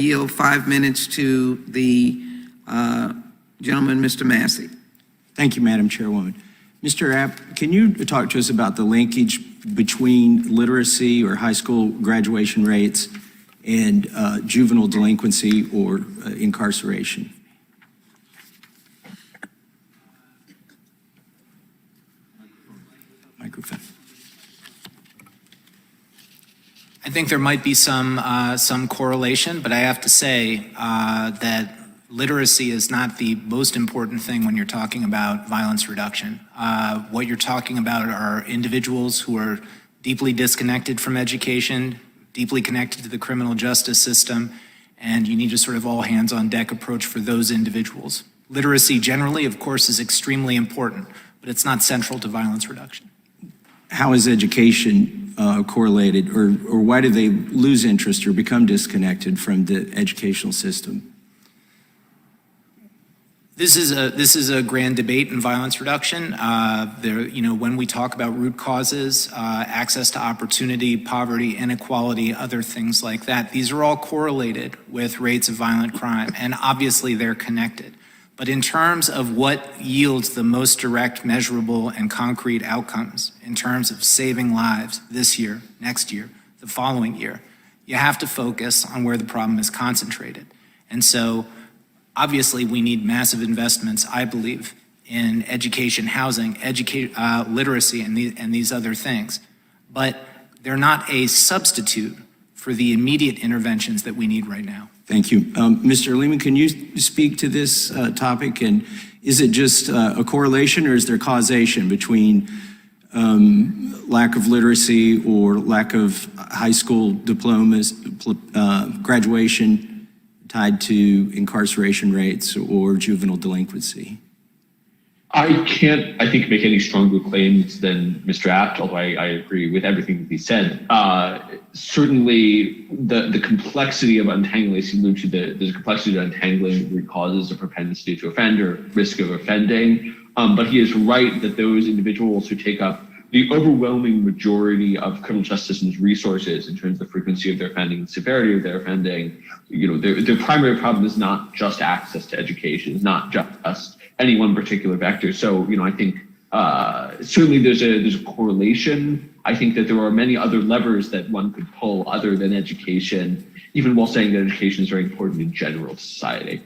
Yield 5 minutes to the gentleman, Mr. Massie. Thank you, Madam Chairwoman. Mr. App, can you talk to us about the linkage between literacy or high school graduation rates and juvenile delinquency or incarceration? Microphone. I think there might be some correlation, but I have to say that literacy is not the most important thing when you're talking about violence reduction. What you're talking about are individuals who are deeply disconnected from education, deeply connected to the criminal justice system, and you need a sort of all hands on deck approach for those individuals. Literacy generally, of course, is extremely important, but it's not central to violence reduction. How is education correlated, or why do they lose interest or become disconnected from the educational system? This is a grand debate in violence reduction. When we talk about root causes, access to opportunity, poverty, inequality, other things like that, these are all correlated with rates of violent crime, and obviously they're connected. But in terms of what yields the most direct, measurable, and concrete outcomes in terms of saving lives this year, next year, the following year, you have to focus on where the problem is concentrated. And so, obviously, we need massive investments, I believe, in education, housing, literacy, and these other things. But they're not a substitute for the immediate interventions that we need right now. Thank you. Mr. Lehman, can you speak to this topic? And is it just a correlation, or is there causation between lack of literacy or lack of high school diplomas, graduation tied to incarceration rates or juvenile delinquency? I can't, I think, make any stronger claims than Mr. Apt, although I agree with everything that he said. Certainly, the complexity of untangling, there's a complexity of untangling root causes of propensity to offend or risk of offending. But he is right that those individuals who take up the overwhelming majority of criminal justice system's resources in terms of the frequency of their offending and severity of their offending, their primary problem is not just access to education, it's not just any one particular vector. So, I think certainly there's a correlation. I think that there are many other levers that one could pull other than education, even while saying that education is very important in general to society.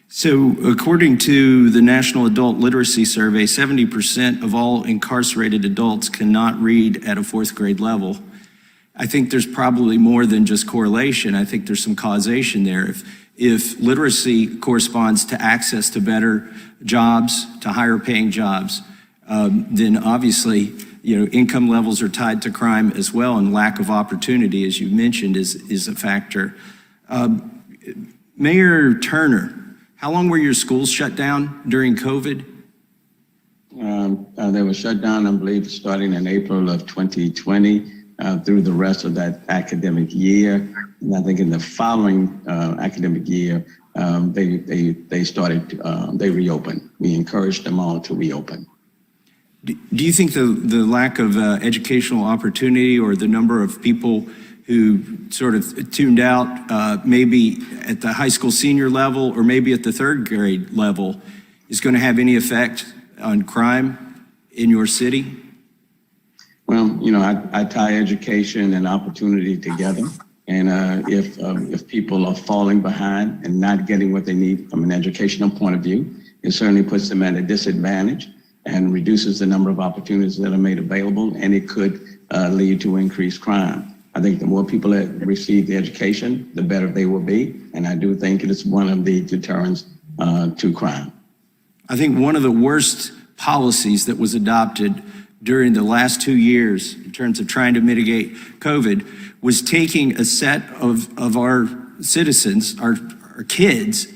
So according to the National Adult Literacy Survey, 70% of all incarcerated adults cannot read at a 4th grade level. I think there's probably more than just correlation. I think there's some causation there. If literacy corresponds to access to better jobs, to higher paying jobs, then obviously, income levels are tied to crime as well, and lack of opportunity, as you mentioned, is a factor. Mayor Turner, how long were your schools shut down during COVID? They were shut down, I believe, starting in April of 2020 through the rest of that academic year. And I think in the following academic year, they reopened. We encouraged them all to reopen. Do you think the lack of educational opportunity or the number of people who sort of tuned out maybe at the high school senior level or maybe at the 3rd grade level is going to have any effect on crime in your city? Well, I tie education and opportunity together. And if people are falling behind and not getting what they need from an educational point of view, it certainly puts them at a disadvantage and reduces the number of opportunities that are made available, and it could lead to increased crime. I think the more people that receive the education, the better they will be, and I do think it is one of the deterrents to crime. I think one of the worst policies that was adopted during the last 2 years in terms of trying to mitigate COVID was taking a set of our citizens, our kids,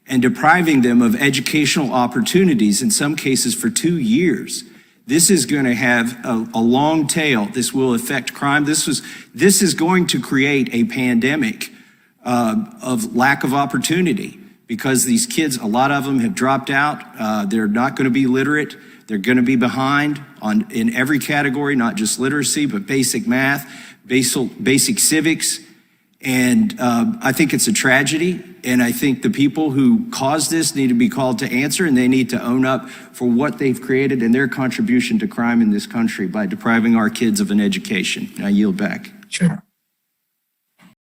and depriving them of educational opportunities, in some cases for 2 years. This is going to have a long tail. This will affect crime. This is going to create a pandemic of lack of opportunity because these kids, a lot of them have dropped out. They're not going to be literate. They're going to be behind in every category, not just literacy, but basic math, basic civics. And I think it's a tragedy, and I think the people who caused this need to be called to answer, and they need to own up for what they've created and their contribution to crime in this country by depriving our kids of an education. I yield back. Sure.